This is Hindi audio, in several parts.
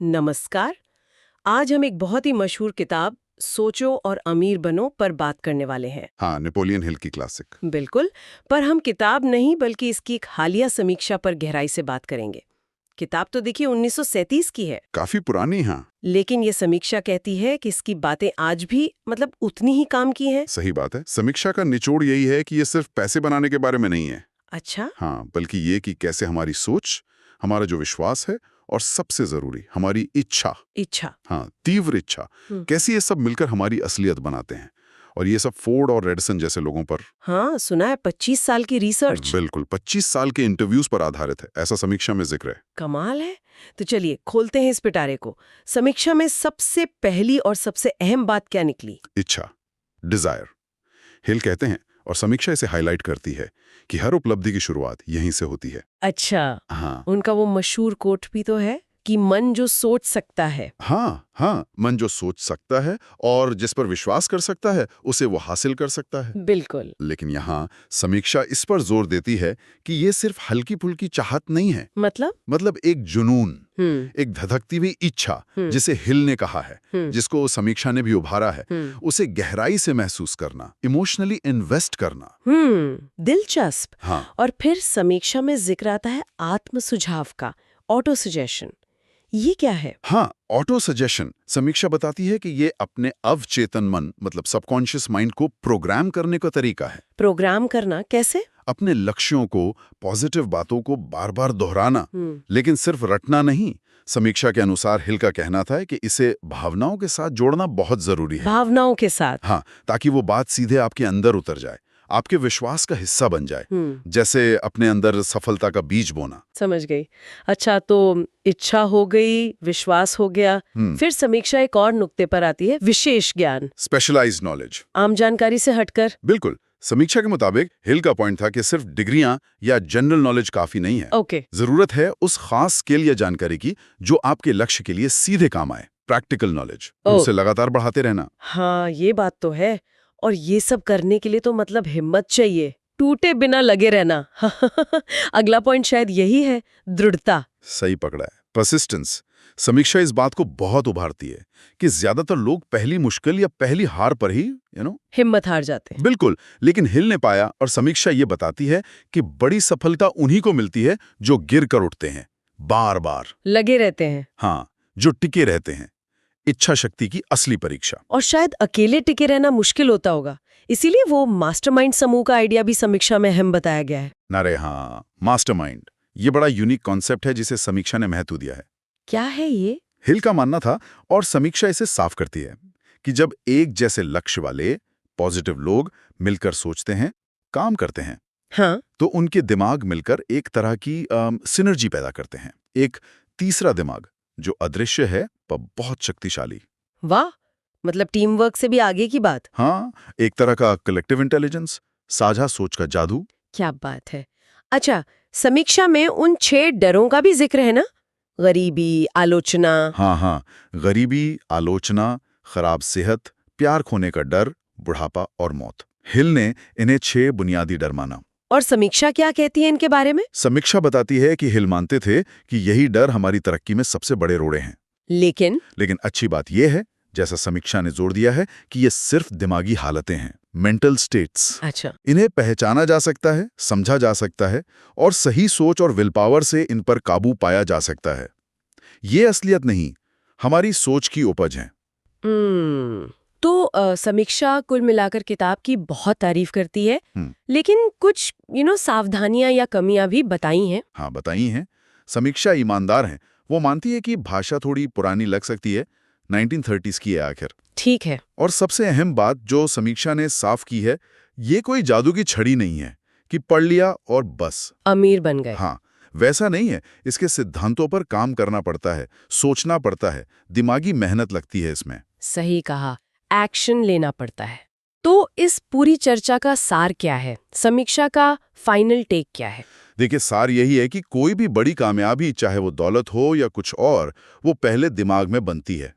नमस्कार। आज हम एक बहुत ही मशहूर किताब सोचो और अमीर बनो पर बात करने वाले हैं। हाँ, नेपोलियन हिल की क्लासिक। बिल्कुल। पर हम किताब नहीं बल्कि इसकी एक हालिया समीक्षा पर गहराई से बात करेंगे। किताब तो देखिए 1937 की है, काफी पुरानी। हाँ, लेकिन ये समीक्षा कहती है कि इसकी बातें आज भी उतनी ही काम की हैं। सही बात है। समीक्षा का निचोड़ यही है कि ये सिर्फ पैसे बनाने के बारे में नहीं है। अच्छा। हाँ, बल्कि ये कि कैसे हमारी सोच, हमारा जो विश्वास है और सबसे जरूरी हमारी इच्छा, इच्छा। हाँ, तीव्र इच्छा, हम्म। कैसे ये सब मिलकर हमारी असलियत बनाते हैं। और ये सब फोर्ड और एडिसन जैसे लोगों पर, हाँ, सुना है 25 साल की रिसर्च। बिल्कुल 25 साल के इंटरव्यूज पर आधारित है, ऐसा समीक्षा में जिक्र है। कमाल है। तो चलिए खोलते हैं इस पिटारे को। समीक्षा में सबसे पहली और सबसे अहम बात क्या निकली? इच्छा, डिजायर। हिल कहते हैं और समीक्षा इसे हाईलाइट करती है कि हर उपलब्धि की शुरुआत यहीं से होती है। अच्छा। हाँ उनका वो मशहूर कोट भी तो है कि मन जो सोच सकता है। हाँ हाँ, मन जो सोच सकता है और जिस पर विश्वास कर सकता है उसे वो हासिल कर सकता है। बिल्कुल। लेकिन यहाँ समीक्षा इस पर जोर देती है कि ये सिर्फ हल्की फुल्की चाहत नहीं है। मतलब एक जुनून, एक धधकती हुई इच्छा, जिसे हिल ने कहा है, जिसको समीक्षा ने भी उभारा है, उसे गहराई से महसूस करना, इमोशनली इन्वेस्ट करना। दिलचस्प। हाँ, और फिर समीक्षा में जिक्र आता है आत्म सुझाव का, ऑटो सजेशन। ये क्या है? हाँ, ऑटो सजेशन। समीक्षा बताती है कि ये अपने अवचेतन मन मतलब सबकॉन्शियस माइंड को प्रोग्राम करने का तरीका है। प्रोग्राम करना कैसे? अपने लक्ष्यों को, पॉजिटिव बातों को बार बार दोहराना, लेकिन सिर्फ रटना नहीं। समीक्षा के अनुसार हिल का कहना था कि इसे भावनाओं के साथ जोड़ना बहुत जरूरी है। भावनाओं के साथ? हाँ, ताकि वो बात सीधे आपके अंदर उतर जाए, आपके विश्वास का हिस्सा बन जाए। जैसे अपने अंदर सफलता का बीज बोना। समझ गई। अच्छा, तो इच्छा हो गई, विश्वास हो गया, फिर समीक्षा एक और नुक्ते पर आती है, विशेष ज्ञान, स्पेशलाइज्ड नॉलेज, आम जानकारी से हटकर। बिल्कुल। समीक्षा के मुताबिक हिल का पॉइंट था कि सिर्फ डिग्रियां या जनरल नॉलेज काफी नहीं है। ओके। जरूरत है उस खास स्किल या जानकारी की जो आपके लक्ष्य के लिए सीधे काम आए। प्रैक्टिकल नॉलेज, उसे लगातार बढ़ाते रहना। हाँ, ये बात तो है। और ये सब करने के लिए तो हिम्मत चाहिए, टूटे बिना लगे रहना। अगला पॉइंट शायद यही है, दृढ़ता। सही पकड़ा है, परसिस्टेंस। समीक्षा इस बात को बहुत उभारती है कि ज्यादातर लोग पहली मुश्किल या पहली हार पर ही हिम्मत हार जाते हैं। बिल्कुल। लेकिन हिल ने पाया और समीक्षा ये बताती है कि बड़ी सफलता उन्हीं को मिलती है जो गिर कर उठते हैं, बार बार लगे रहते हैं। हाँ, जो टिके रहते हैं। इच्छा शक्ति की असली परीक्षा। और शायद अकेले टिके रहना मुश्किल होता होगा, इसीलिए वो मास्टरमाइंड समूह का आइडिया भी समीक्षा में अहम बताया गया है। नारे हाँ, मास्टरमाइंड, ये बड़ा यूनिक कॉन्सेप्ट है जिसे समीक्षा ने महत्व दिया है। क्या है ये? हिल का मानना था, और समीक्षा इसे साफ करती है, कि जब एक जैसे लक्ष्य वाले पॉजिटिव लोग मिलकर सोचते हैं, काम करते हैं, हाँ, तो उनके दिमाग मिलकर एक तरह की सिनर्जी पैदा करते हैं। एक तीसरा दिमाग जो अदृश्य है पर बहुत शक्तिशाली। वाह, टीम वर्क से भी आगे की बात। हाँ, एक तरह का कलेक्टिव इंटेलिजेंस, साझा सोच का जादू। क्या बात है। अच्छा, समीक्षा में उन 6 डरों का भी जिक्र है ना? गरीबी, आलोचना। हाँ, गरीबी, आलोचना, खराब सेहत, प्यार खोने का डर, बुढ़ापा और मौत। हिल ने इन्हें 6 बुनियादी डर माना। और समीक्षा क्या कहती है इनके बारे में? समीक्षा बताती है कि हिल मानते थे कि यही डर हमारी तरक्की में सबसे बड़े रोड़े हैं। लेकिन अच्छी बात यह है, जैसा समीक्षा ने जोर दिया है, कि ये सिर्फ दिमागी हालतें हैं, मेंटल स्टेट्स। अच्छा, इन्हें पहचाना जा सकता है, समझा जा सकता है, और सही सोच और विल पावर से इन पर काबू पाया जा सकता है। ये असलियत नहीं, हमारी सोच की उपज है। तो समीक्षा कुल मिलाकर किताब की बहुत तारीफ करती है, लेकिन कुछ सावधानियां या कमियां भी बताई हैं। हाँ, बताई हैं। समीक्षा ईमानदार है, वो मानती है कि भाषा थोड़ी पुरानी लग सकती है, 1930s की है आखिर। ठीक है। और सबसे अहम बात जो समीक्षा ने साफ की है, ये कोई जादू की छड़ी नहीं है कि पढ़ लिया और बस अमीर बन गए। हाँ, वैसा नहीं है। इसके सिद्धांतों पर काम करना पड़ता है, सोचना पड़ता है, दिमागी मेहनत लगती है इसमें। सही कहा, एक्शन लेना पड़ता है। तो इस पूरी चर्चा का सार क्या है? समीक्षा का फाइनल टेक क्या है? देखिए, सार यही है कि कोई भी बड़ी कामयाबी, चाहे वो दौलत हो या कुछ और, वो पहले दिमाग में बनती है,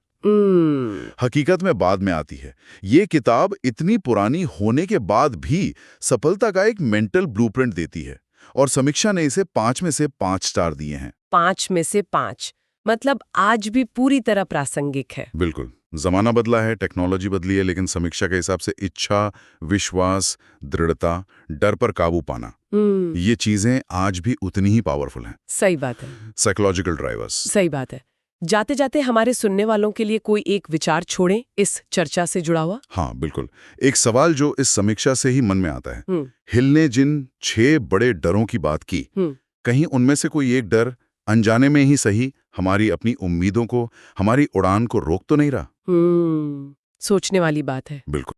हकीकत में बाद में आती है। ये किताब इतनी पुरानी होने के बाद भी सफलता का एक मेंटल ब्लूप्रिंट देती है, और समीक्षा ने इसे 5 में से 5 स्टार दिए हैं। 5 में से 5। मतलब आज भी पूरी तरह प्रासंगिक है। बिल्कुल, जमाना बदला है, टेक्नोलॉजी बदली है, लेकिन समीक्षा के हिसाब से इच्छा, विश्वास, दृढ़ता, डर पर काबू पाना, ये चीजें आज भी उतनी ही पावरफुल हैं। सही बात है। Psychological drivers. सही बात है। जाते जाते हमारे सुनने वालों के लिए कोई एक विचार छोड़ें इस चर्चा से जुड़ा हुआ। हाँ बिल्कुल, एक सवाल जो इस समीक्षा से ही मन में आता है, हिल ने जिन 6 बड़े डरों की बात की, कहीं उनमें से कोई एक डर अनजाने में ही सही हमारी अपनी उम्मीदों को, हमारी उड़ान को रोक तो नहीं रहा? सोचने वाली बात है। बिल्कुल।